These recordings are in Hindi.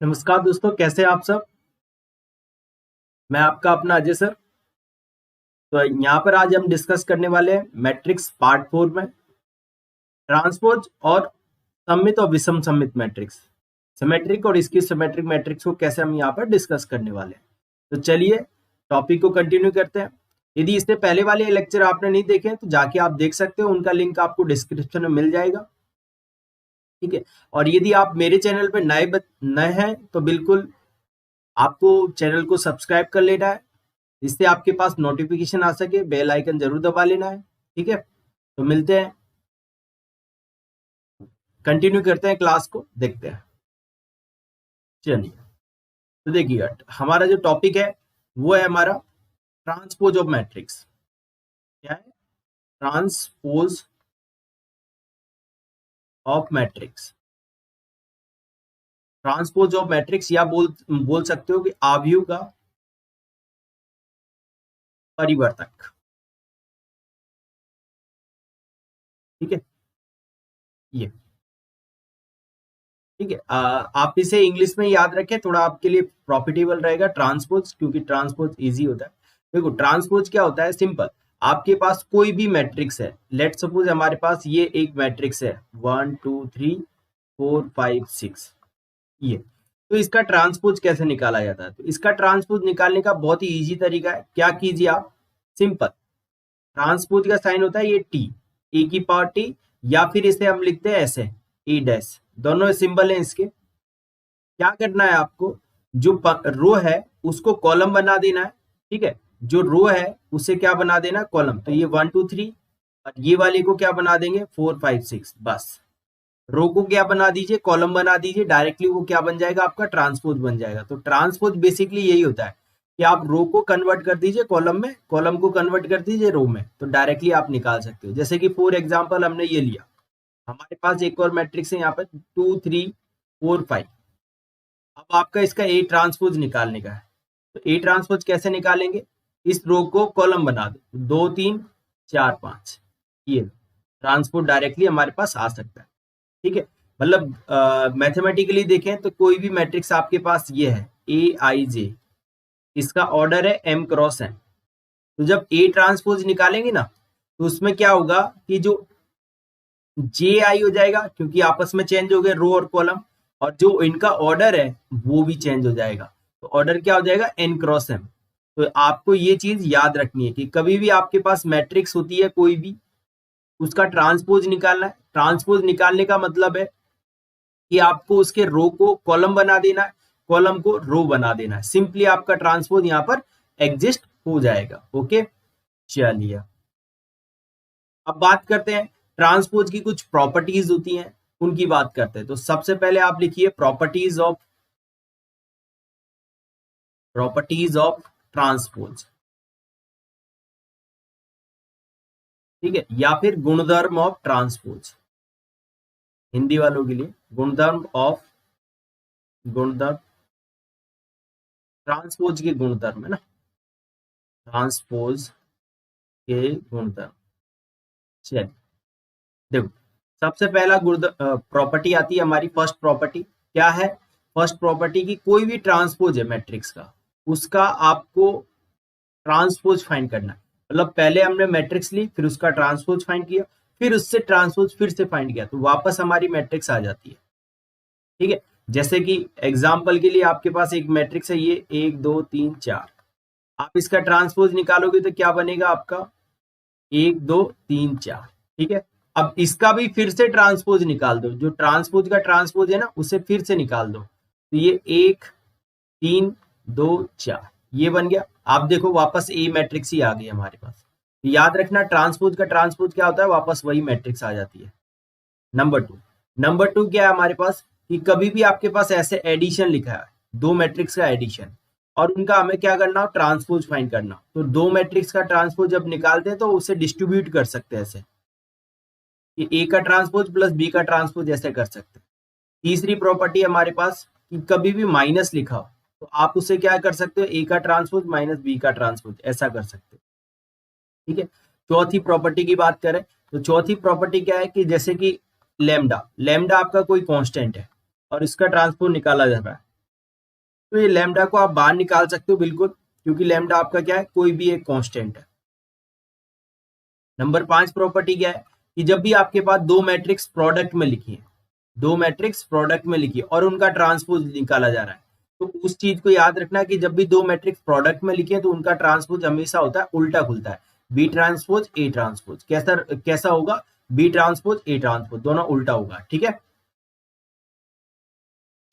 नमस्कार दोस्तों, कैसे हैं आप सब। मैं आपका अपना अजय सर। तो यहाँ पर आज हम डिस्कस करने वाले हैं मैट्रिक्स पार्ट 4 में ट्रांसपोज और सममित और विषम सममित मैट्रिक्स, सिमेट्रिक और इसकी सिमेट्रिक मैट्रिक्स को कैसे हम यहाँ पर डिस्कस करने वाले हैं। तो चलिए टॉपिक को कंटिन्यू करते हैं। यदि इससे पहले वाले लेक्चर आपने नहीं देखे तो जाके आप देख सकते हो, उनका लिंक आपको डिस्क्रिप्शन में मिल जाएगा। ठीक है। और यदि आप मेरे चैनल पर नए हैं तो बिल्कुल आपको चैनल को सब्सक्राइब कर लेना है, जिससे आपके पास नोटिफिकेशन आ सके। बेल आइकन जरूर दबा लेना है। ठीक है, तो मिलते हैं, कंटिन्यू करते हैं, क्लास को देखते हैं। चलिए, तो देखिए हमारा जो टॉपिक है वो है हमारा ट्रांसपोज ऑफ मैट्रिक्स। क्या है? Transpose of matrix. Transpose of matrix या बोल सकते हो कि आव्यूह का परिवर्तक। ठीक है, ये ठीक है। आप इसे इंग्लिश में याद रखें, थोड़ा आपके लिए प्रॉफिटेबल रहेगा ट्रांसपोज, क्योंकि ट्रांसपोज इजी होता है। देखो ट्रांसपोज क्या होता है, सिंपल। आपके पास कोई भी मैट्रिक्स है, लेट सपोज हमारे पास ये एक मैट्रिक्स है 1 2 3 4 5 6, ये। तो इसका ट्रांसपोज कैसे निकाला जाता है? तो इसका ट्रांसपोज निकालने का बहुत ही इजी तरीका है। क्या कीजिए आप, सिंपल, ट्रांसपोज का साइन होता है ये टी, ए की पावर टी, या फिर इसे हम लिखते हैं ऐसे ए डैश, दोनों सिंबल हैं इसके। क्या करना है आपको, जो रो है उसको कॉलम बना देना है। ठीक है, जो रो है उसे क्या बना देना, कॉलम। तो ये 1 2 3, और ये वाले को क्या बना देंगे 4 5 6। बस रो को क्या बना दीजिए, कॉलम बना दीजिए, डायरेक्टली वो क्या बन जाएगा, आपका ट्रांसपोज बन जाएगा। तो ट्रांसपोज बेसिकली यही होता है कि आप रो को कन्वर्ट कर दीजिए कॉलम में, कॉलम को कन्वर्ट कर दीजिए रो में, तो डायरेक्टली आप निकाल सकते हो। जैसे कि फॉर एग्जांपल हमने ये लिया, हमारे पास एक और मैट्रिक्स है यहाँ पर 2 3 4 5। अब आपका इसका ए ट्रांसपोज निकालने का है। तो ए ट्रांसपोज कैसे निकालेंगे, इस रो को कॉलम बना दो, 2 3 4 5, ये ट्रांसपोज डायरेक्टली हमारे पास आ सकता है। ठीक है, मतलब मैथमेटिकली देखें तो कोई भी मैट्रिक्स आपके पास ये है ए आई जे, इसका ऑर्डर है एम क्रॉस एन। तो जब ए ट्रांसपोज निकालेंगे ना, तो उसमें क्या होगा कि जो जे आई हो जाएगा, क्योंकि आपस में चेंज हो गए रो और कॉलम, और जो इनका ऑर्डर है वो भी चेंज हो जाएगा। तो ऑर्डर क्या हो जाएगा, एन क्रॉस एम। तो आपको ये चीज याद रखनी है कि कभी भी आपके पास मैट्रिक्स होती है कोई भी, उसका ट्रांसपोज निकालना है। ट्रांसपोज निकालने का मतलब है कि आपको उसके रो को कॉलम बना देना है, कॉलम को रो बना देना है। सिंपली आपका ट्रांसपोज यहाँ पर एग्जिस्ट हो जाएगा। ओके, चलिए अब बात करते हैं ट्रांसपोज की कुछ प्रॉपर्टीज होती हैं, उनकी बात करते हैं। तो सबसे पहले आप लिखिए प्रॉपर्टीज ऑफ ट्रांसपोज। ठीक है, या फिर गुणधर्म ऑफ ट्रांसपोज, हिंदी वालों के लिए गुणधर्म ट्रांसपोज के गुणधर्म है ना, ट्रांसपोज के गुणधर्म। चलिए देखो, सबसे पहला गुण प्रॉपर्टी आती है हमारी, फर्स्ट प्रॉपर्टी क्या है, फर्स्ट प्रॉपर्टी की कोई भी ट्रांसपोज है मैट्रिक्स का, उसका आपको ट्रांसपोज फाइंड करना है। मतलब पहले हमने मैट्रिक्स ली, फिर उसका ट्रांसपोज फाइंड किया, फिर उससे ट्रांसपोज फिर से फाइंड किया, तो वापस हमारी मैट्रिक्स आ जाती है। ठीक है, जैसे कि एग्जाम्पल के लिए आपके पास एक मैट्रिक्स है ये 1 2 3 4, आप इसका ट्रांसपोज निकालोगे तो क्या बनेगा आपका 1 2 3 4। ठीक है, अब इसका भी फिर से ट्रांसपोज निकाल दो, जो ट्रांसपोज का ट्रांसपोज है ना उसे फिर से निकाल दो, तो ये 1 3 2 4 ये बन गया। आप देखो वापस ए मैट्रिक्स ही आ गई हमारे पास। तो याद रखना ट्रांसपोज का ट्रांसपोज क्या होता है, वापस वही मैट्रिक्स आ जाती है। नंबर टू क्या है हमारे पास, कि कभी भी आपके पास ऐसे एडिशन लिखा है, दो मैट्रिक्स का एडिशन, और उनका हमें क्या करना हो, ट्रांसपोज फाइंड करना। तो दो मैट्रिक्स का ट्रांसपोज जब निकालते हैं तो उसे डिस्ट्रीब्यूट कर सकते हैं ऐसे, कि ए का ट्रांसपोज प्लस बी का ट्रांसपोज ऐसे कर सकते हैं। तीसरी प्रॉपर्टी हमारे पास कि कभी भी माइनस लिखा हो तो आप उसे क्या कर सकते हो, ए का ट्रांसपोज माइनस बी का ट्रांसपोज ऐसा कर सकते हो। ठीक है, चौथी प्रॉपर्टी की बात करें तो चौथी प्रॉपर्टी क्या है कि जैसे कि लेमडा आपका कोई कांस्टेंट है और इसका ट्रांसपोज निकाला जा रहा है, तो ये लैम्डा को आप बाहर निकाल सकते हो बिल्कुल, क्योंकि लैम्डा आपका क्या है, कोई भी एक कांस्टेंट है। नंबर 5 प्रॉपर्टी क्या है कि जब भी आपके पास दो मैट्रिक्स प्रोडक्ट में लिखी है, दो मैट्रिक्स प्रोडक्ट में लिखी है और उनका ट्रांसपोज निकाला जा रहा है, तो उस चीज को याद रखना कि जब भी दो मैट्रिक्स प्रोडक्ट में लिखे हैं तो उनका ट्रांसपोज हमेशा होता है उल्टा खुलता है, बी ट्रांसपोज ए ट्रांसपोज। कैसा कैसा होगा, बी ट्रांसपोज ए ट्रांसपोज, दोनों उल्टा होगा। ठीक है,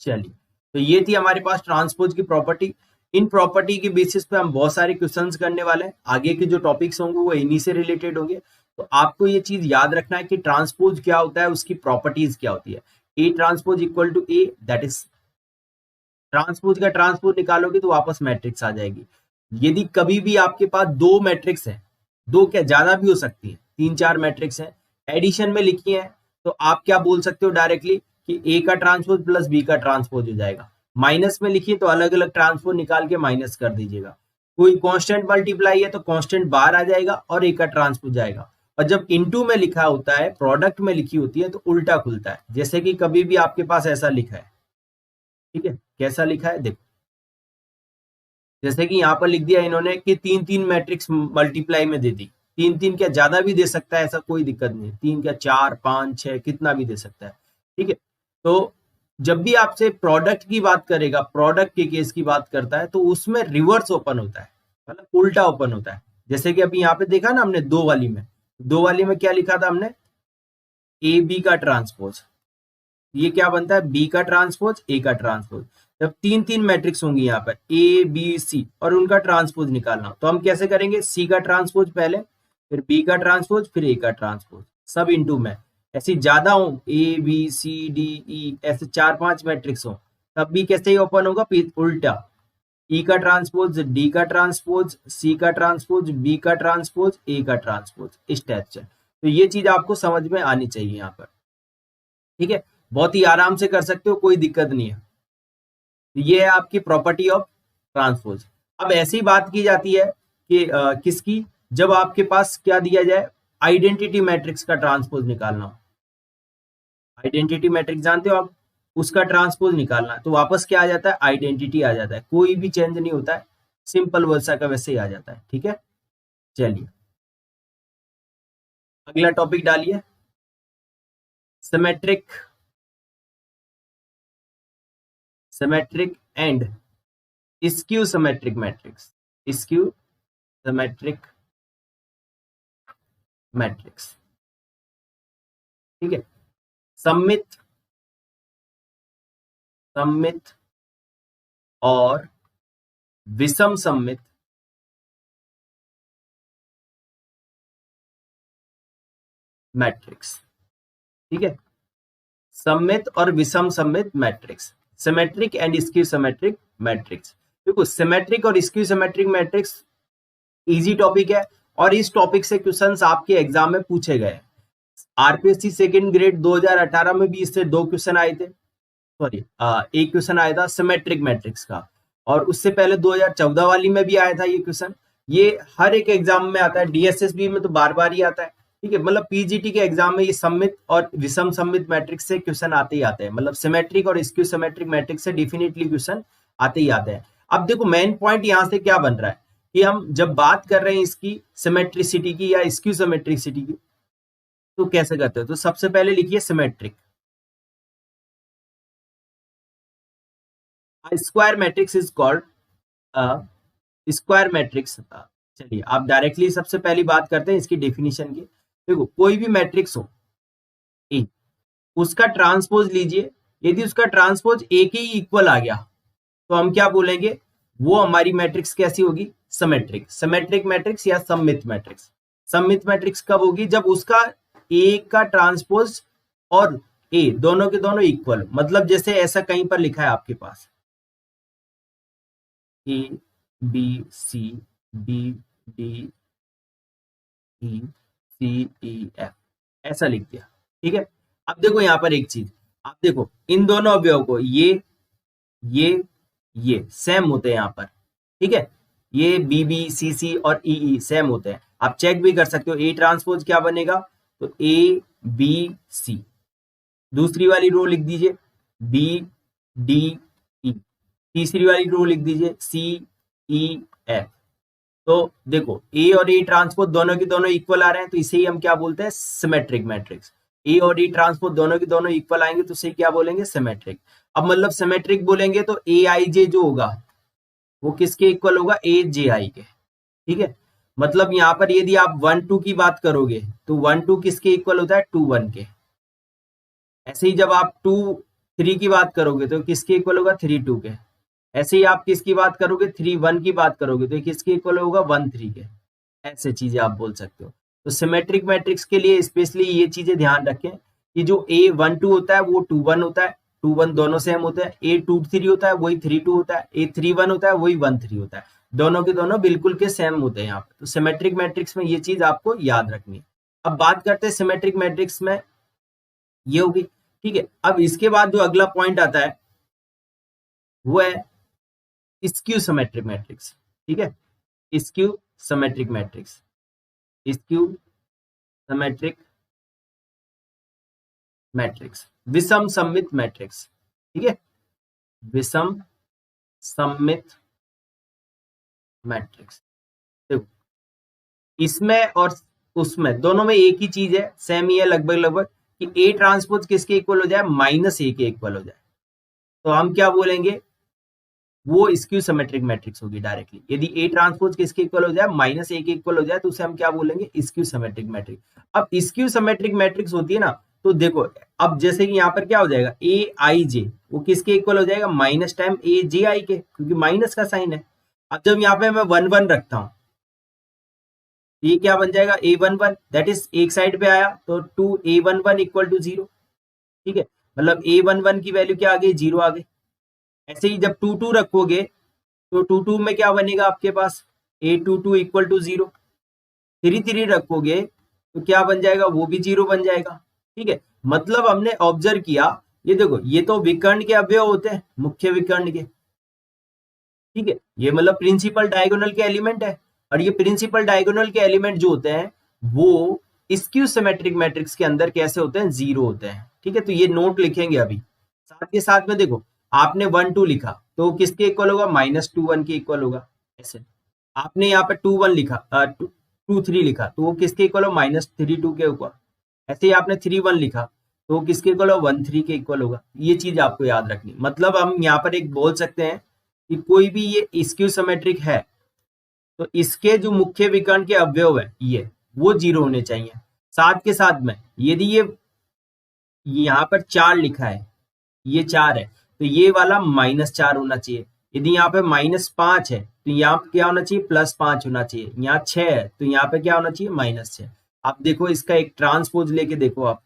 चलिए, तो ये थी हमारे पास ट्रांसपोज की प्रॉपर्टी। इन प्रॉपर्टी के बेसिस पे हम बहुत सारे क्वेश्चंस करने वाले हैं। आगे के जो टॉपिक्स होंगे वो इन्हीं से रिलेटेड होंगे। तो आपको ये चीज याद रखना है कि ट्रांसपोज क्या होता है, उसकी प्रॉपर्टीज क्या होती है। A transpose equal to A, that is transpose का ट्रांसपोज निकालोगे तो वापस मैट्रिक्स आ जाएगी। यदि कभी भी आपके पास दो मैट्रिक्स है, दो क्या ज्यादा भी हो सकती है, 3-4 मैट्रिक्स है, एडिशन में लिखी है, तो आप क्या बोल सकते हो डायरेक्टली कि ए का ट्रांसपोज प्लस बी का ट्रांसपोज हो जाएगा। माइनस में लिखिए तो अलग अलग ट्रांसपोज निकाल के माइनस कर दीजिएगा। कोई कांस्टेंट मल्टीप्लाई है तो कांस्टेंट बाहर आ जाएगा और ए का ट्रांसपोज जाएगा। और जब इनटू में लिखा होता है, प्रोडक्ट में लिखी होती है, तो उल्टा खुलता है। जैसे कि कभी भी आपके पास ऐसा लिखा है, ठीक है, कैसा लिखा है देखो, जैसे कि यहाँ पर लिख दिया इन्होंने कि 3-3 मैट्रिक्स मल्टीप्लाई में दे दी। 3-3 क्या ज्यादा भी दे सकता है, ऐसा कोई दिक्कत नहीं। 3 क्या 4, 5, 6 कितना भी दे सकता है। ठीक है, तो जब भी आपसे प्रोडक्ट की बात करेगा, प्रोडक्ट के केस की बात करता है, तो उसमें रिवर्स ओपन होता है, मतलब उल्टा ओपन होता है। जैसे कि अभी यहाँ पे देखा ना हमने, दो वाली में क्या लिखा था हमने, ए बी का ट्रांसपोज, ये क्या बनता है, बी का ट्रांसपोज ए का ट्रांसपोज। जब 3-3 मैट्रिक्स होंगी यहाँ पर ए बी सी और उनका ट्रांसपोज निकालना, तो हम कैसे करेंगे, सी का ट्रांसपोज पहले, फिर बी का ट्रांसपोज, फिर ए का ट्रांसपोज, सब इंटू में। ऐसी ज्यादा हो, ए बी सी डी ई, ऐसे 4-5 मैट्रिक्स हो, तब भी कैसे ही ओपन होगा, उल्टा, ई का ट्रांसपोज डी का ट्रांसपोज, सी का ट्रांसपोज बी का ट्रांसपोज ए का ट्रांसपोज, इस टाइप से। तो ये चीज आपको समझ में आनी चाहिए यहाँ पर। ठीक है, बहुत ही आराम से कर सकते हो, कोई दिक्कत नहीं है। ये है आपकी प्रॉपर्टी ऑफ ट्रांसपोज। अब ऐसी बात की जाती है कि किसकी, जब आपके पास क्या दिया जाए, आइडेंटिटी मैट्रिक्स का ट्रांसपोज निकालना हो। आइडेंटिटी मैट्रिक्स जानते हो आप, उसका ट्रांसपोज निकालना है, तो वापस क्या आ जाता है, आइडेंटिटी आ जाता है, कोई भी चेंज नहीं होता है, सिंपल वैसा का वैसे ही आ जाता है। ठीक है, चलिए अगला टॉपिक डालिए, symmetric, symmetric and skew symmetric matrix, skew symmetric matrix. ठीक है, सममित, सममित और विषम सममित मैट्रिक्स। ठीक है, सममित और विषम सममित matrix, symmetric and skew symmetric matrix. देखो, सिमेट्रिक और skew symmetric matrix easy topic है, और इस टॉपिक से क्वेश्चंस आपके एग्जाम में पूछे गए। आरपीएससी सेकंड ग्रेड 2018 में भी इससे 2 क्वेश्चन आए थे, सॉरी एक क्वेश्चन आया था सिमेट्रिक मैट्रिक्स का, और उससे पहले 2014 वाली में भी आया था ये क्वेश्चन। ये हर एक एग्जाम में आता है, डीएसएसबी में तो बार बार ही आता है। ठीक है, मतलब पीजीटी के एग्जाम में ये सममित और विषम सममित मैट्रिक्स से क्वेश्चन आते ही आते हैं, मतलब सिमेट्रिक और स्क्यू सिमेट्रिक मैट्रिक्स से डेफिनेटली क्वेश्चन आते ही आते हैं। अब देखो, मेन पॉइंट यहाँ से क्या बन रहा है कि हम जब बात कर रहे हैं इसकी सिमेट्रिसिटी की या स्क्यू सिमेट्रिसिटी की, तो कैसे करते हो, तो सबसे पहले लिखिए symmetric. Square matrix is called square matrix. चलिए आप डायरेक्टली सबसे पहली बात करते हैं इसकी डेफिनेशन की। देखो, कोई भी मैट्रिक्स हो ए, उसका ट्रांसपोज लीजिए, यदि उसका ट्रांसपोज ए के ही इक्वल आ गया तो हम क्या बोलेंगे, वो हमारी मैट्रिक्स कैसी होगी, सिमेट्रिक। सिमेट्रिक मैट्रिक्स या सममित मैट्रिक्स। सममित मैट्रिक्स कब होगी, जब उसका ए का ट्रांसपोज और ए दोनों के दोनों इक्वल, मतलब जैसे ऐसा कहीं पर लिखा है आपके पास, A B C D D E C E F, ऐसा लिख दिया। ठीक है, अब देखो यहाँ पर एक चीज, आप देखो इन दोनों अवयव को, ये ये सेम होते हैं यहाँ पर। ठीक है, ये बी बी सी सी और ई सेम होते हैं, आप चेक भी कर सकते हो। ए ट्रांसपोज क्या बनेगा, तो ए बी सी। दूसरी वाली रो लिख दीजिए, बी डी ई। तीसरी वाली रो लिख दीजिए CEF। तो देखो ए और ए ट्रांसपोज दोनों के दोनों इक्वल आ रहे हैं, तो इसे ही हम क्या बोलते हैं, सिमेट्रिक मैट्रिक्स। ए और ए ट्रांसपोज दोनों के दोनों इक्वल आएंगे तो इसे क्या बोलेंगे, सिमेट्रिक। अब मतलब सिमेट्रिक बोलेंगे तो ए आई जे जो होगा वो किसके इक्वल होगा, ए जे आई के। ठीक है, मतलब यहाँ पर यदि आप 1 2 की बात करोगे तो 1 2 किसके इक्वल होता है, 2 1 के। ऐसे ही जब आप 2 3 की बात करोगे तो किसके इक्वल होगा, 3 2 के। ऐसे ही आप किसकी बात करोगे, 3 1 की बात करोगे तो किसके इक्वल होगा, 1 3 के। ऐसे चीजें आप बोल सकते हो। तो सिमेट्रिक मैट्रिक्स के लिए स्पेशली ये चीजें ध्यान रखें कि जो A 1 2 होता है वो 2 1 होता है, 2 1 दोनों सेम होते हैं। A 2 3 होता है वही 3 2 होता है, A 3 1 होता है वही 1 3 होता है, दोनों के दोनों बिल्कुल के सेम होते हैं यहाँ पे। तो सिमेट्रिक मैट्रिक्स में ये चीज आपको याद रखनी है। अब बात करते हैं सिमेट्रिक मैट्रिक्स में, ये होगी। ठीक है, अब इसके बाद जो अगला पॉइंट आता है वो है स्क्यू सिमेट्रिक मैट्रिक्स। ठीक है, skew symmetric matrix, skew symmetric matrix, विषम सममित मैट्रिक्स। ठीक है, विषम सममित मैट्रिक्स। देखो इसमें और उसमें दोनों में एक ही चीज है, सेम ही है लगभग लगभग, कि ए ट्रांसपोज किसके इक्वल हो जाए, -a के इक्वल हो जाए। तो हम क्या बोलेंगे, वो स्क्यू सिमेट्रिक मैट्रिक्स होगी डायरेक्टली। यदि ए ट्रांसपोज किसके इक्वल हो जाए, -a के इक्वल हो जाए तो उसे हम क्या बोलेंगे, स्क्यू सिमेट्रिक मैट्रिक्स। अब स्क्यू सिमेट्रिक मैट्रिक्स होती है ना, तो देखो अब जैसे कि यहाँ पर क्या हो जाएगा, ए आई जे वो किसके इक्वल हो जाएगा, माइनस टाइम ए जे आई के, क्योंकि माइनस का साइन है। अब जब यहाँ पे मैं 1 1 रखता हूँ, ये क्या बन जाएगा, A 1 1, दैट इज एक साइड पे आया तो 2A 1 1 इक्वल टू 0। ठीक है, मतलब A 1 1 की वैल्यू क्या आ गई, 0 आ गई। ऐसे ही जब 2 2 रखोगे तो 2 2 में क्या बनेगा आपके पास, A 2 2 इक्वल टू 0। 3 3 रखोगे तो क्या बन जाएगा, वो भी 0 बन जाएगा। ठीक है, मतलब हमने ऑब्जर्व किया, ये देखो ये तो विकर्ण के अवयव होते हैं, मुख्य विकर्ण के। ठीक है, ये मतलब प्रिंसिपल डायगोनल के एलिमेंट है, और ये प्रिंसिपल डायगोनल के एलिमेंट जो होते हैं वो स्क्यू सिमेट्रिक मैट्रिक्स के अंदर कैसे होते हैं, 0 होते हैं। ठीक है, तो ये नोट लिखेंगे अभी। साथ के साथ में देखो आपने 1 2 लिखा तो किसके इक्वल होगा, -2 1 के इक्वल होगा। ऐसे आपने यहाँ पे 2 1 लिखा, 2 3 लिखा तो वो किसके इक्वल हो, -3 2 के ऊपर। ऐसे ही आपने 3 1 लिखा तो वो किसके इक्वल हो, 1 3 के इक्वल होगा। ये चीज आपको याद रखनी, मतलब हम यहाँ पर एक बोल सकते हैं कि कोई भी ये स्क्यू सिमेट्रिक है तो इसके जो मुख्य विकर्ण के अवयव है ये वो 0 होने चाहिए। साथ के साथ में यदि ये यहाँ पर 4 लिखा है, ये 4 है तो ये वाला -4 होना चाहिए। यदि यहाँ पे -5 है तो यहाँ पे क्या होना चाहिए, +5 होना चाहिए। यहाँ 6 है तो यहाँ पे क्या होना चाहिए, -6। आप देखो इसका एक ट्रांसपोज लेके देखो आप,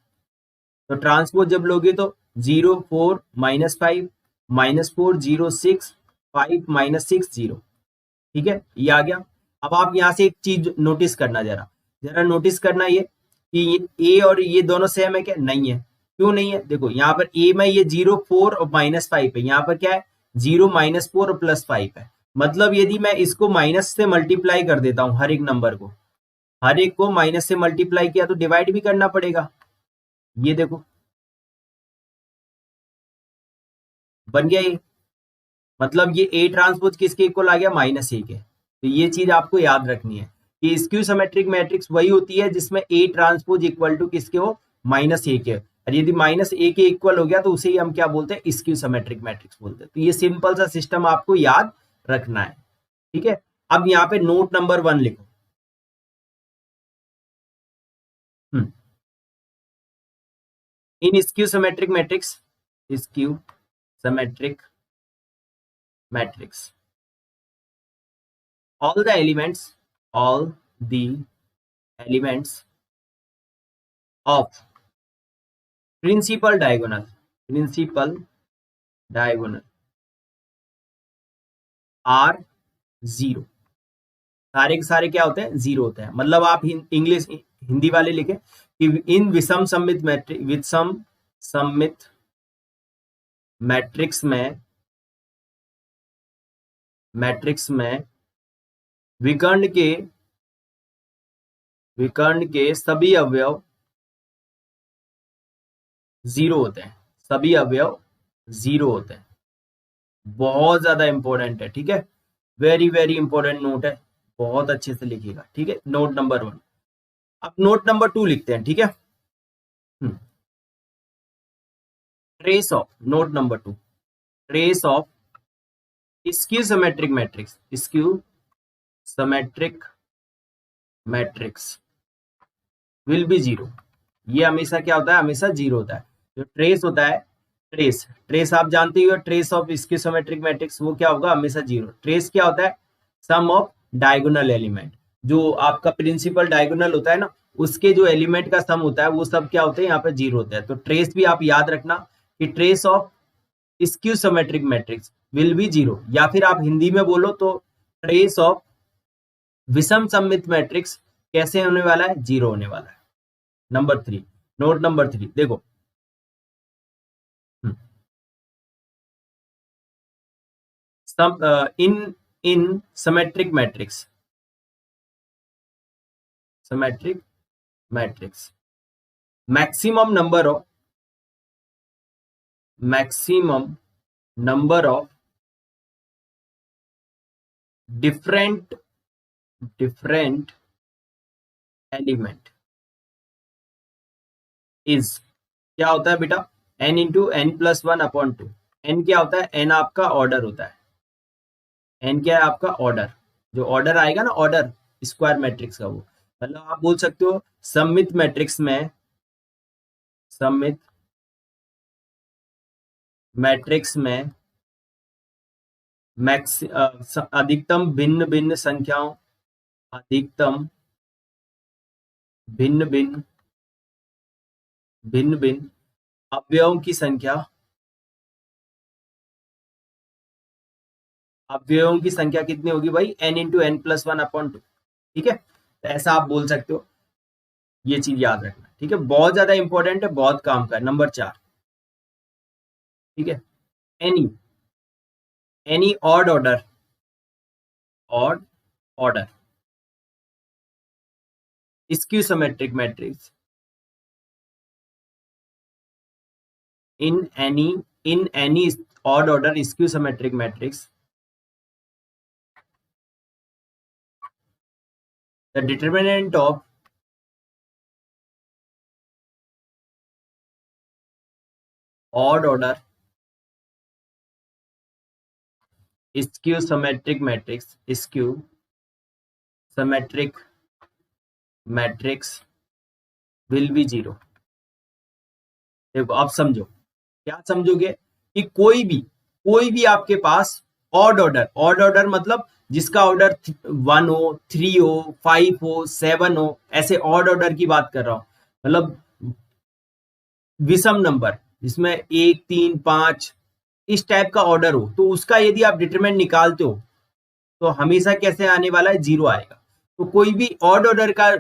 तो ट्रांसपोज जब लोगे तो 0 4 -5 -4 0 6 5 -6 0। ठीक है, ये आ गया। अब आप यहाँ से एक चीज नोटिस करना, जरा जरा नोटिस करना ये कि ए और ये दोनों सेम है क्या, नहीं है। क्यों नहीं है, देखो यहाँ पर ए में ये 0 4 और -5 है, यहाँ पर क्या है 0 -4 और +5 है। मतलब यदि मैं इसको माइनस से मल्टीप्लाई कर देता हूँ, हर एक नंबर को, हर एक को माइनस से मल्टीप्लाई किया तो डिवाइड भी करना पड़ेगा। ये देखो बन गया ये, मतलब ये ए ट्रांसपोज किसके इक्वल आ गया, -a के। तो ये चीज आपको याद रखनी है कि स्क्यू सिमेट्रिक मैट्रिक्स वही होती है जिसमें ए ट्रांसपोज इक्वल टू किसके हो, -a के। और यदि -a के इक्वल हो गया तो उसे ही हम क्या बोलते हैं, स्क्यू सिमेट्रिक मैट्रिक्स बोलते हैं। तो ये सिंपल सा सिस्टम आपको याद रखना है। ठीक है, अब यहाँ पे नोट नंबर 1 लिखो। In skew symmetric matrix, skew symmetric matrix, all the elements all the elements of principal diagonal are 0। सारे के सारे क्या होते हैं, 0 होते हैं। मतलब आप इंग्लिश हिंदी वाले लिखे कि इन विषम सममित मैट्रिक्स में विकर्ण के सभी अवयव 0 होते हैं, सभी अवयव 0 होते हैं। बहुत ज्यादा इंपॉर्टेंट है, ठीक है, वेरी वेरी इंपॉर्टेंट नोट है, बहुत अच्छे से लिखिएगा, ठीक है। Note number 1। अब नोट नंबर 2 लिखते हैं, ठीक है। Trace of, note number 2, trace of skew symmetric matrix, skew symmetric matrix will be zero. ये हमेशा क्या होता है, हमेशा जीरो होता है। जो ट्रेस होता है, ट्रेस ट्रेस आप जानते ही हो, trace of skew symmetric matrix वो क्या होगा, हमेशा जीरो। ट्रेस क्या होता है, सम ऑफ डायगोनल एलिमेंट, जो आपका प्रिंसिपल डायगोनल होता है ना, उसके जो एलिमेंट का सम होता है वो सब क्या होते हैं, यहाँ पे जीरो होता है। तो ट्रेस भी आप याद रखना कि trace of skew symmetric matrix will be zero, या फिर आप हिंदी में बोलो तो ट्रेस ऑफ विषम सममित मैट्रिक्स कैसे होने वाला है, जीरो होने वाला है। नंबर 3, नोट नंबर 3 देखो, in symmetric matrix, symmetric matrix, maximum number of different element is, क्या होता है बेटा, n into N plus 1 upon 2। n क्या होता है, n आपका ऑर्डर होता है, n क्या है आपका ऑर्डर, जो ऑर्डर आएगा ना, ऑर्डर स्क्वायर मैट्रिक्स का, वो मतलब आप बोल सकते हो सममित मैट्रिक्स में, सममित मैट्रिक्स में मैक्स अधिकतम भिन्न भिन्न संख्याओं, अधिकतम भिन्न भिन्न अवयवों की संख्या, अवयवों की संख्या कितनी होगी भाई, n into N plus 1 upon 2, ठीक है। तो ऐसा आप बोल सकते हो, ये चीज याद रखना, ठीक है, बहुत ज्यादा इंपॉर्टेंट है, बहुत काम का है। नंबर 4, ठीक है, any odd order skew symmetric matrix in any odd order skew symmetric matrix, the determinant of odd order skew symmetric matrix will be zero। देखो आप समझो, क्या समझोगे कि कोई भी आपके पास ऑड ऑर्डर मतलब जिसका ऑर्डर 1 हो, 3 हो, 5 हो, 7 हो, ऐसे ऑड ऑर्डर की बात कर रहा हूं, मतलब विषम नंबर जिसमें 1, 3, 5 इस टाइप का ऑर्डर हो, तो उसका यदि आप डिटरमिनेंट निकालते हो तो हमेशा कैसे आने वाला है, जीरो आएगा। तो कोई भी ऑड ऑर्डर का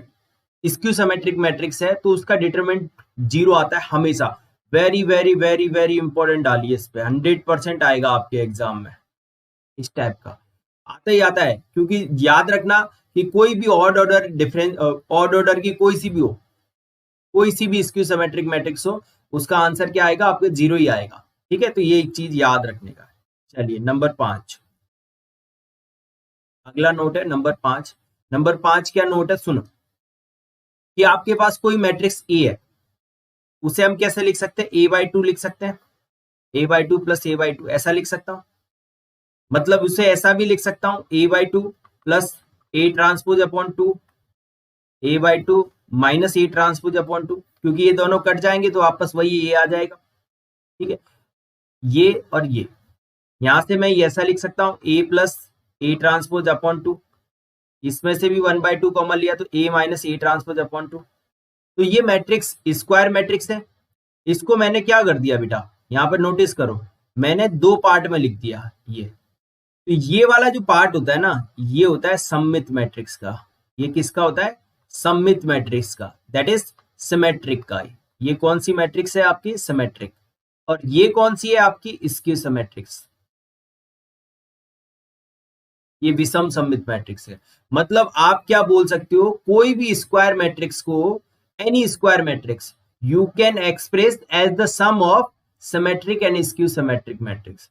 स्क्यू सिमेट्रिक मैट्रिक्स है तो उसका डिटरमिनेंट जीरो आता है हमेशा। Very very very very important डालिए इस पे, 100% आएगा आपके एग्जाम में, इस टाइप का आता ही आता है। क्योंकि याद रखना कि कोई भी ऑड ऑर्डर ऑड ऑर्डर की कोई सी भी स्क्यू सिमेट्रिक मैट्रिक्स हो, उसका आंसर क्या आएगा, आपको जीरो ही आएगा, ठीक है। तो ये एक चीज याद रखने का। चलिए नंबर 5, अगला नोट है नंबर 5। नंबर 5 क्या नोट है, सुनो कि आपके पास कोई मैट्रिक्स ए है, उसे हम कैसे लिख सकते हैं, a/2 लिख सकते हैं, a/2 प्लस a/2 ऐसा लिख सकता हूं। मतलब उसे ऐसा भी लिख सकता हूं, a/2 plus a transpose upon 2, a/2 minus a transpose upon 2, क्योंकि ये दोनों कट जाएंगे तो वापस वही a आ जाएगा, ठीक है। ये और ये, यहां से मैं ऐसा लिख सकता हूं, a plus a transpose upon 2, इसमें से भी 1/2 कॉमन लिया तो a minus a transpose upon 2। तो ये मैट्रिक्स स्क्वायर मैट्रिक्स है। इसको मैंने क्या कर दिया बेटा, यहाँ पर नोटिस करो, मैंने दो पार्ट में लिख दिया ये। तो ये वाला जो पार्ट होता है ना, ये होता है सममित मैट्रिक्स का। ये किसका होता है, सममित मैट्रिक्स का, दैट इज सिमेट्रिक का। ये कौन सी मैट्रिक्स है आपकी, सिमेट्रिक। और ये कौन सी है आपकी, स्क्यू सिमेट्रिक्स। ये विषम सममित मैट्रिक्स है। मतलब आप क्या बोल सकते हो, कोई भी स्क्वायर मैट्रिक्स को, any square matrix you can express as the sum of symmetric and skew symmetric matrix.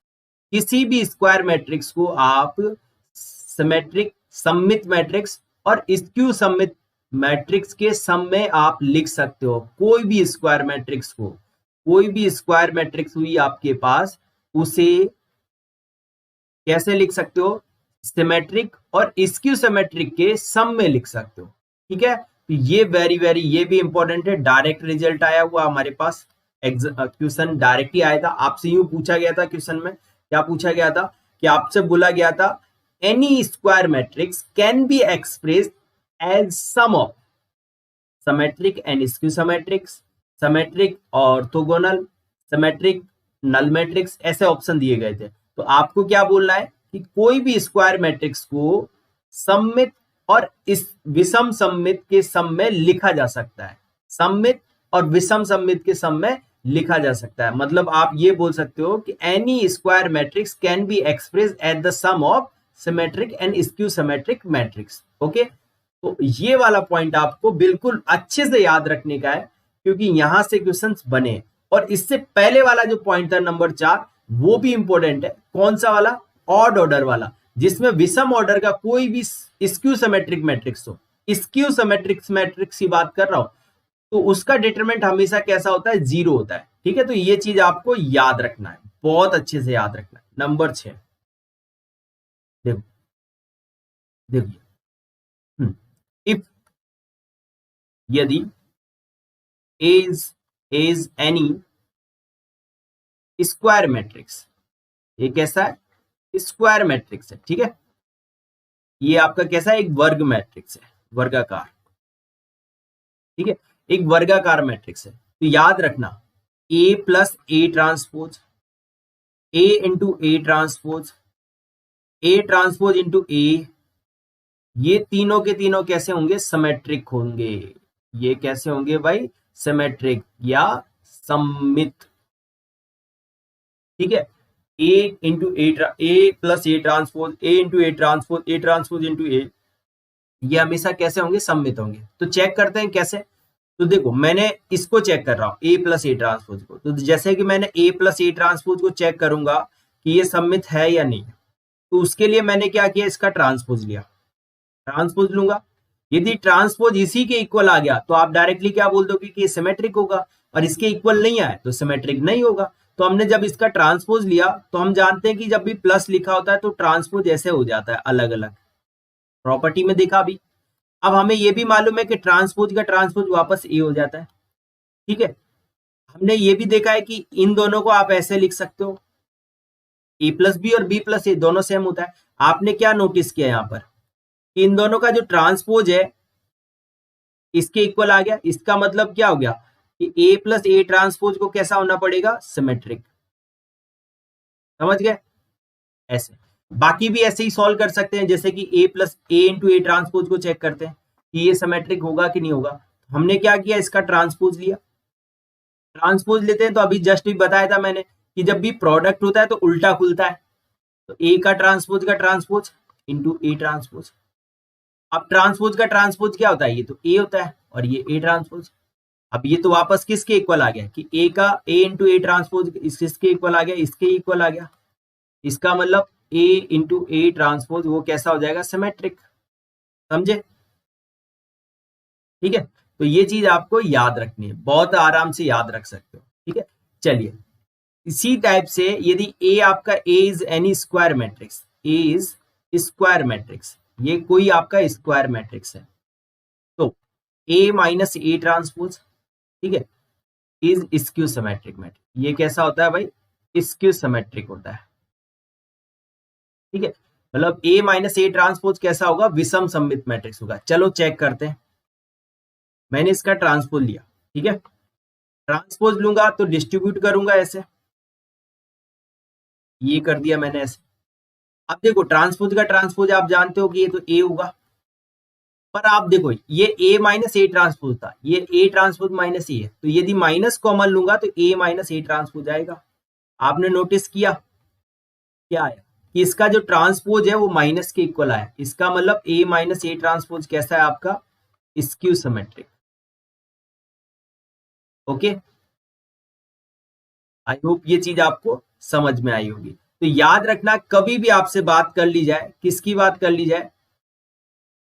किसी भी स्क्वायर मैट्रिक्स को आप सिमेट्रिक, सममित मैट्रिक्स और स्क्यू सममित मैट्रिक्स के सम में आप लिख सकते हो। कोई भी स्क्वायर मैट्रिक्स को, कोई भी स्क्वायर मैट्रिक्स हुई आपके पास, उसे कैसे लिख सकते हो? सिमेट्रिक और स्क्यू सिमेट्रिक के सम में लिख सकते हो। ठीक है, तो ये वेरी ये भी इंपॉर्टेंट है। डायरेक्ट रिजल्ट आया हुआ हमारे पास, क्वेश्चन डायरेक्ट ही आया था। आपसे यूं पूछा गया था क्वेश्चन में, क्या पूछा गया था कि आपसे बोला गया था any square matrix can be expressed as sum of symmetric and skew symmetrics, symmetric orthogonal, symmetric null matrix, ऐसे ऑप्शन दिए गए थे। तो आपको क्या बोलना है कि कोई भी स्क्वायर मैट्रिक्स को सममित और इस विषम सममित के सम में लिखा जा सकता है। सममित और विषम सममित के सम में लिखा जा सकता है। मतलब आप ये बोल सकते हो कि any square matrix can be expressed at the sum of symmetric and skew symmetric matrix. Okay, तो ये वाला पॉइंट आपको बिल्कुल अच्छे से याद रखने का है, क्योंकि यहां से क्वेश्चंस बने। और इससे पहले वाला जो पॉइंट था नंबर 4, वो भी इंपॉर्टेंट है। कौन सा वाला? ऑड ऑर्डर वाला, जिसमें विषम ऑर्डर का कोई भी स्क्यू सिमेट्रिक मैट्रिक्स हो। स्क्यू सिमेट्रिक मैट्रिक्स की बात कर रहा हूं, तो उसका डिटरमिनेंट हमेशा कैसा होता है? 0 होता है। ठीक है, तो ये चीज आपको याद रखना है, बहुत अच्छे से याद रखना है। नंबर 6 देखो, देखिए, इफ यदि is any स्क्वायर मैट्रिक्स, ये कैसा है? स्क्वायर मैट्रिक्स है। ठीक है, ये आपका कैसा है? एक वर्ग मैट्रिक्स है, वर्गाकार। ठीक है, एक वर्गाकार मैट्रिक्स है। तो याद रखना, A plus A transpose, A into A transpose, A transpose into A, ये तीनों के तीनों कैसे होंगे? सिमेट्रिक होंगे। ये कैसे होंगे भाई? सिमेट्रिक या सममित। ठीक है, A into A plus A transpose, A into A transpose, A transpose into A, ये हमेशा कैसे होंगे? सममित होंगे। तो चेक करते हैं कैसे। तो देखो, मैंने इसको चेक कर रहा हूं, ए प्लस ए ट्रांसपोज को। तो जैसे कि मैंने ए प्लस ए ट्रांसपोज को चेक करूंगा कि ये सममित है या नहीं, तो उसके लिए मैंने क्या किया? इसका ट्रांसपोज लिया, ट्रांसपोज लूंगा। यदि ट्रांसपोज इसी के इक्वल आ गया तो आप डायरेक्टली क्या बोल दोगे कि ये सिमेट्रिक होगा, और इसके इक्वल नहीं आए तो सिमेट्रिक नहीं होगा। तो हमने जब इसका ट्रांसपोज लिया, तो हम जानते हैं कि जब भी प्लस लिखा होता है तो ट्रांसपोज ऐसे हो जाता है, अलग अलग। प्रॉपर्टी में देखा भी। अब हमें यह भी मालूम है कि ट्रांसपोज का ट्रांसपोज वापस ए हो जाता है। ठीक है, हमने ये भी देखा है कि इन दोनों को आप ऐसे लिख सकते हो, ए प्लस बी और बी प्लस ए दोनों सेम होता है। आपने क्या नोटिस किया यहाँ पर? इन दोनों का जो ट्रांसपोज है इसके इक्वल आ गया। इसका मतलब क्या हो गया कि ए प्लस ए ट्रांसपोज को कैसा होना पड़ेगा? सिमेट्रिक। समझ गए? ऐसे बाकी भी ऐसे ही सॉल्व कर सकते हैं, जैसे कि A plus A into A transpose को चेक करते हैं कि ये सिमेट्रिक होगा कि नहीं होगा। हमने क्या किया? इसका ट्रांसपोज लिया। ट्रांसपोज लेते हैं तो अभी जस्ट भी बताया था मैंने कि जब भी प्रोडक्ट होता है तो उल्टा खुलता है। तो ए का ट्रांसपोज इंटू ए ट्रांसपोज। अब ट्रांसपोज का ट्रांसपोज क्या होता है? ये तो ए होता है और ये ए ट्रांसपोज। अब ये तो वापस किसके इक्वल आ गया कि ए का ए इंटू ए ट्रांसपोज इसके इक्वल आ गया, इसके इक्वल आ गया। इसका मतलब ए इंटू ए ट्रांसपोज वो कैसा हो जाएगा? सिमेट्रिक। समझे? ठीक है, तो ये चीज आपको याद रखनी है, बहुत आराम से याद रख सकते हो। ठीक है, चलिए इसी टाइप से यदि ए आपका A is any square matrix, A is square matrix, ये कोई आपका स्क्वायर मैट्रिक्स है, तो ए माइनस ए ट्रांसपोज, ठीक है, इज स्क्यू सिमेट्रिक मैट्रिक्स। ये कैसा होता है भाई? स्क्यू सिमेट्रिक होता है। ठीक है, मतलब ए माइनस ए ट्रांसपोज कैसा होगा? विषम सममित मैट्रिक्स होगा। चलो चेक करते हैं। मैंने इसका ट्रांसपोज लिया। ठीक है, ट्रांसपोज लूंगा तो डिस्ट्रीब्यूट करूंगा ऐसे, ये कर दिया मैंने ऐसे। अब देखो, ट्रांसपोज का ट्रांसपोज आप जानते हो कि ये तो ए होगा, पर आप देखो ये ए माइनस ए ट्रांसपोज था, ये ए ट्रांसपोज माइनस ए है, तो यदि माइनस कॉमन लूंगा तो ए माइनस ए ट्रांसपोज आएगा। आपने नोटिस किया क्या आया कि इसका जो ट्रांसपोज है वो माइनस के इक्वल आया। इसका मतलब ए माइनस ए ट्रांसपोज कैसा है आपका? Skew symmetric. Okay, I hope ये चीज आपको समझ में आई होगी। तो याद रखना, कभी भी आपसे बात कर ली जाए, किसकी बात कर ली जाए,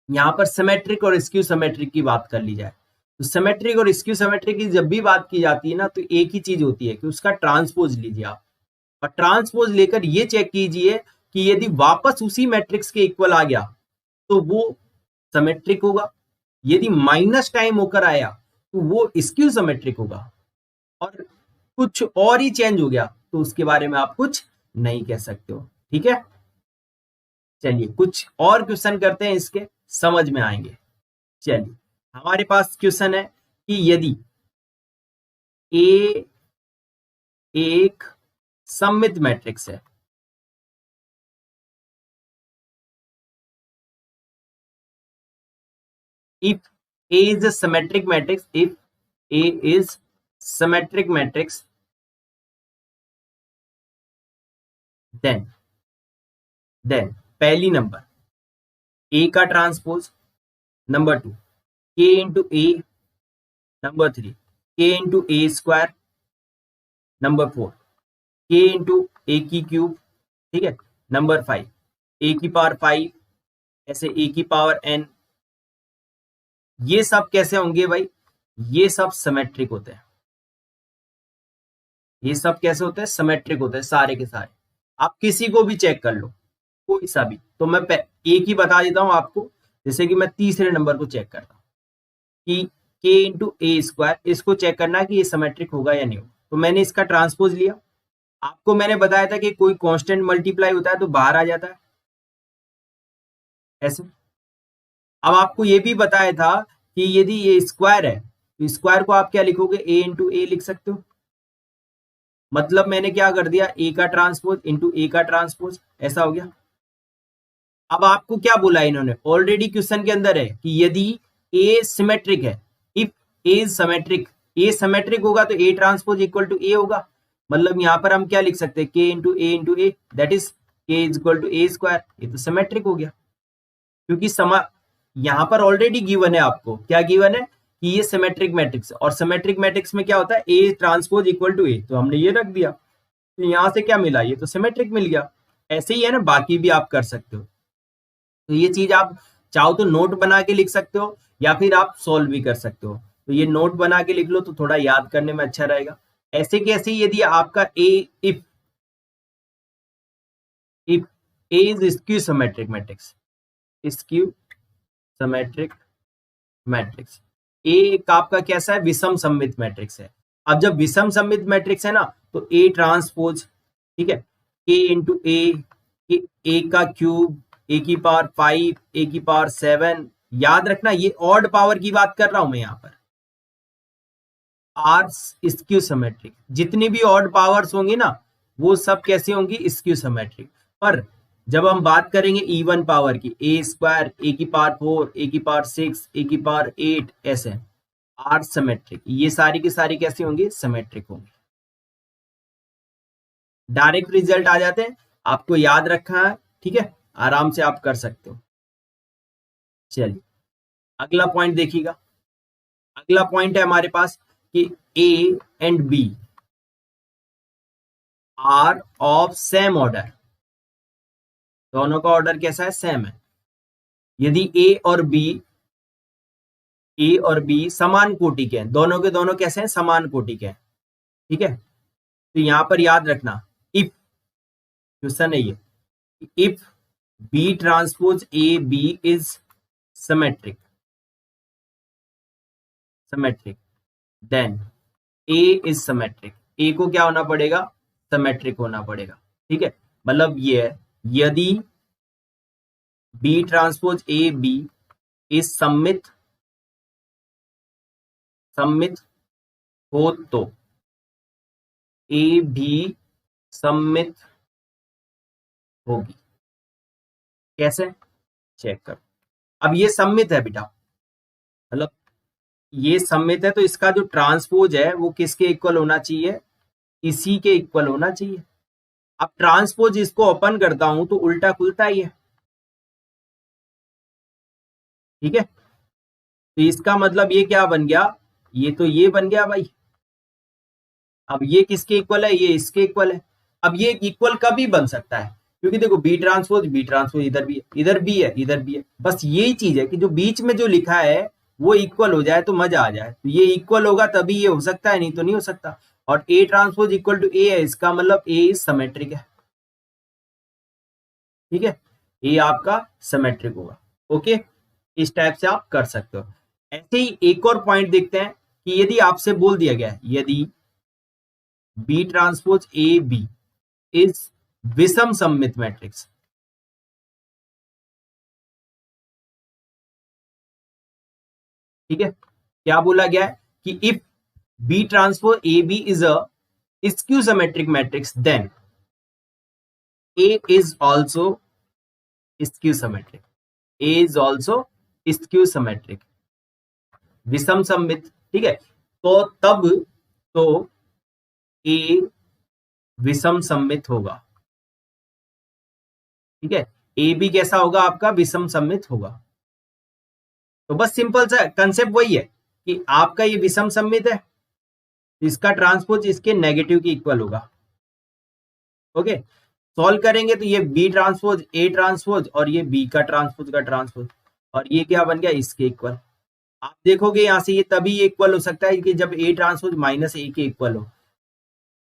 यहां पर सिमेट्रिक और स्क्यू सिमेट्रिक की बात कर ली जाए, तो सिमेट्रिक और स्क्यू सिमेट्रिक की जब भी बात की जाती है ना, तो एक ही चीज होती है कि उसका ट्रांसपोज लीजिए आप, और ट्रांसपोज लेकर ये चेक कीजिए कि यदि वापस उसी मैट्रिक्स के इक्वल आ गया तो वो सिमेट्रिक होगा, यदि माइनस टाइम होकर आया तो वो स्क्यू सिमेट्रिक होगा, और कुछ और ही चेंज हो गया तो उसके बारे में आप कुछ नहीं कह सकते हो। ठीक है, चलिए कुछ और क्वेश्चन करते हैं, इसके समझ में आएंगे। चलिए हमारे पास क्वेश्चन है कि यदि ए एक सममित मैट्रिक्स है, if A is a symmetric matrix, if A is symmetric matrix, then पहली नंबर A का transpose, number 2 K into A, number 3 K into A square, number 4 K into A की क्यूब, ठीक है, नंबर 5 A की पावर 5, ऐसे A की पावर n, ये सब कैसे होंगे भाई, ये सब सिमेट्रिक होते हैं, ये सब कैसे होते हैं, सिमेट्रिक होते हैं सारे के सारे, आप किसी को भी चेक कर लो, कोई सा भी, तो मैं एक ही बता देता हूं आपको, जैसे कि मैं तीसरे नंबर को चेक करता हूं कि k इंटू ए स्क्वायर, इसको चेक करना है कि ये सिमेट्रिक होगा या नहीं होगा, तो मैंने इसका ट्रांसपोज लिया, आपको मैंने बताया था कि कोई कांस्टेंट मल्टीप्लाई होता है तो बाहर आ जाता है ऐसे। अब आपको ये भी बताया था कि यदि ये स्क्वायर है तो स्क्वायर को आप क्या लिखोगे, a इंटू ए लिख सकते हो, मतलब मैंने क्या कर दिया, ए का ट्रांसपोज इंटू ए का ट्रांसपोज, ऐसा हो गया। अब आपको क्या बोला इन्होंने, ऑलरेडी क्वेश्चन के अंदर है कि यदि ए सिमेट्रिक है, if A is symmetric, A symmetric होगा तो ए ट्रांसपोज इक्वल टू ए होगा, मतलब यहां पर हम क्या लिख सकते हैं, K into A that is K is equal to A square, ये तो सिमेट्रिक हो गया, क्योंकि यहां पर ऑलरेडी गिवन है, आपको क्या गिवन है कि ये सिमेट्रिक मैट्रिक्स, और सिमेट्रिक मैट्रिक्स में क्या होता है, ए ट्रांसपोज इक्वल टू ए, तो हमने ये रख दिया, तो यहां से क्या मिला, ये तो सिमेट्रिक मिल गया। ऐसे ही है ना, बाकी भी आप कर सकते हो, तो ये चीज आप चाहो तो नोट बना के लिख सकते हो या फिर आप सॉल्व भी कर सकते हो, तो ये नोट बना के लिख लो तो थोड़ा याद करने में अच्छा रहेगा। ऐसे कैसे, यदि आपका if A is skew symmetric matrix, skew symmetric matrix, A आपका कैसा है, विषम सममित मैट्रिक्स है। अब जब विषम सममित मैट्रिक्स है ना, तो ए ट्रांसपोज, ठीक है, ए इंटू ए का क्यूब, ए की पावर 5, ए की पावर 7, याद रखना ये ऑड पावर की बात कर रहा हूं मैं यहां पर, आर स्क्यू सिमेट्रिक, जितनी भी ऑड पावर्स होंगी ना वो सब कैसे होंगी, स्क्यू सिमेट्रिक। पर जब हम बात करेंगे इवन पावर की, ए स्क्वायर, ए की पावर 4, ए की पावर 6, ए की पावर 8, ऐसे आर सिमेट्रिक, ये सारी की सारी कैसी होंगी, सिमेट्रिक होंगी। डायरेक्ट रिजल्ट आ जाते हैं, आपको याद रखना है, ठीक है, आराम से आप कर सकते हो। चलिए अगला पॉइंट देखिएगा, अगला पॉइंट है हमारे पास कि A and B are of same order, दोनों का ऑर्डर कैसा है, सेम है। यदि ए और बी समान कोटि के हैं, दोनों के दोनों कैसे हैं, समान कोटि के हैं, ठीक है, तो यहां पर याद रखना, इफ क्वेश्चन है ये, if B transpose A B is symmetric then A is symmetric, A को क्या होना पड़ेगा, सिमेट्रिक होना पड़ेगा, ठीक है, मतलब ये है, यदि B transpose A B is सममित हो तो ए भी सममित होगी, कैसे, चेक करो। अब ये सममित है बेटा, मतलब ये सममित है तो इसका जो ट्रांसपोज है वो किसके इक्वल होना चाहिए, इसी के इक्वल होना चाहिए। अब ट्रांसपोज इसको ओपन करता हूं तो उल्टा खुलता ही है, ठीक है, तो इसका मतलब ये क्या बन गया, ये तो ये बन गया भाई, अब ये किसके इक्वल है, ये इसके इक्वल है, अब ये इक्वल कभी बन सकता है, क्योंकि देखो बी ट्रांसपोज इधर भी है, इधर भी है, इधर भी है, बस यही चीज है कि जो बीच में जो लिखा है वो इक्वल हो जाए तो मजा आ जाए। तो ये इक्वल होगा तभी ये हो सकता है, नहीं तो नहीं हो सकता। और ए ट्रांसपोज इक्वल टू ए है, इसका मतलब ए इज सिमेट्रिक है। ठीक है, ए आपका सिमेट्रिक होगा। ओके, इस टाइप से आप कर सकते हो। ऐसे ही एक और पॉइंट देखते हैं कि यदि आपसे बोल दिया गया है यदि B transpose A B is विषम सममित मैट्रिक्स, ठीक है, क्या बोला गया है कि if B transpose A B is a skew symmetric matrix then A is also skew symmetric, A is also skew symmetric, विषम सममित। ठीक है, तो तब तो ए विषम सममित होगा। ठीक है, ए बी कैसा होगा आपका, विषम सममित होगा। तो बस सिंपल सा कंसेप्ट वही है कि आपका ये विषम सममित है, इसका ट्रांसपोज इसके नेगेटिव की इक्वल होगा। ओके, सॉल्व करेंगे तो ये बी ट्रांसपोज ए ट्रांसपोज और ये बी का ट्रांसपोज और ये क्या बन गया, इसके इक्वल। आप देखोगे यहां से ये तभी इक्वल हो सकता है कि जब ए ट्रांसपोज माइनस ए के इक्वल हो,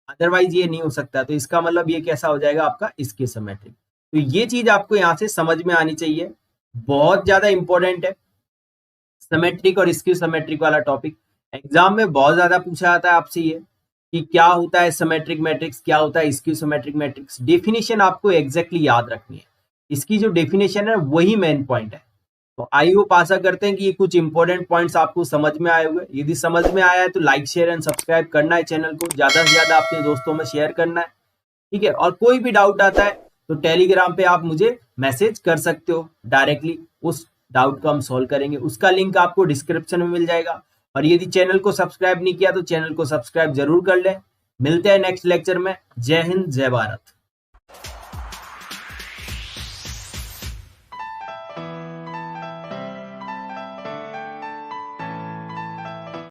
अदरवाइज ये नहीं हो सकता। तो इसका मतलब ये कैसा हो जाएगा आपका, इसके सिमेट्रिक। तो ये चीज आपको यहाँ से समझ में आनी चाहिए, बहुत ज्यादा इंपॉर्टेंट है सिमेट्रिक और स्क्यू सिमेट्रिक वाला टॉपिक। एग्जाम में बहुत ज्यादा पूछा जाता है आपसे ये कि क्या होता है सिमेट्रिक मैट्रिक्स, क्या होता है स्क्यू सिमेट्रिक मैट्रिक्स। डेफिनेशन आपको एग्जैक्टली याद रखनी है, इसकी जो डेफिनेशन है वही मेन पॉइंट है। तो आई होप आशा करते हैं कि ये कुछ इंपॉर्टेंट पॉइंट्स आपको समझ में आए होंगे। यदि समझ में आया है तो लाइक शेयर एंड सब्सक्राइब करना है, चैनल को ज्यादा से ज्यादा अपने दोस्तों में शेयर करना है। ठीक है, और कोई भी डाउट आता है तो टेलीग्राम पे आप मुझे मैसेज कर सकते हो डायरेक्टली, उस डाउट को हम सॉल्व करेंगे। उसका लिंक आपको डिस्क्रिप्शन में मिल जाएगा। और यदि चैनल को सब्सक्राइब नहीं किया तो चैनल को सब्सक्राइब जरूर कर लें। मिलते हैं नेक्स्ट लेक्चर में। जय हिंद, जय भारत।